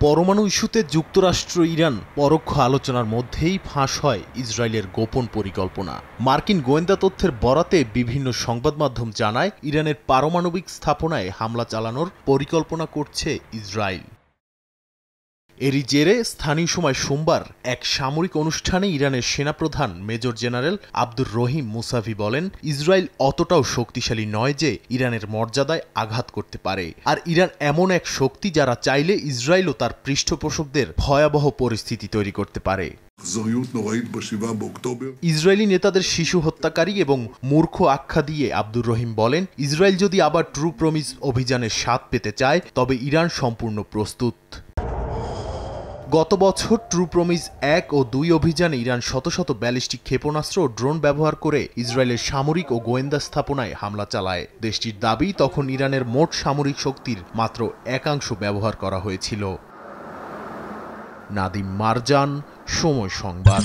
পরমাণু ইস্যুতে যুক্তরাষ্ট্র ইরান পরোক্ষ আলোচনার মধ্যেই ফাঁস হয় ইসরায়েলের গোপন পরিকল্পনা। মার্কিন গোয়েন্দা তথ্যের বরাতে বিভিন্ন সংবাদ মাধ্যম জানায় ইরানের পারমাণবিক স্থাপনায় হামলা চালানোর পরিকল্পনা করছে ইসরায়েল। এরই জেরে স্থানীয় সময় সোমবার এক সামরিক অনুষ্ঠানে ইরানের সেনাপ্রধান major general Abdur Rahim Musavi বলেন, ইসরায়েল অতটাও শক্তিশালী নয় যে ইরানের মর্যাদায় আঘাত করতে পারে, আর ইরান এমন এক শক্তি যারা চাইলে ইসরায়েলও তার পৃষ্ঠপোষকদের ভয়াবহ পরিস্থিতি তৈরি করতে পারে। ইসরায়েলি নেতাদের শিশু হত্যাকারী এবং মূর্খ আখ্যা দিয়ে আব্দুর রহিম বলেন, ইসরায়েল যদি আবার ট্রু প্রমিস অভিযানের স্বাদ পেতে চায় তবে ইরান সম্পূর্ণ প্রস্তুত। গত বছর ট্রু প্রমিস 1 ও 2 অভিযানে ইরান শত শত ব্যালিস্টিক ক্ষেপণাস্ত্র ও ড্রোন ব্যবহার করে ইসরায়েলের সামরিক ও গোয়েন্দা স্থাপনায় হামলা চালায়। দেশটির দাবি, তখন ইরানের মোট সামরিক শক্তির মাত্র 1/4 ব্যবহার করা হয়েছিল। নাদিম মারজান, সময় সংবাদ।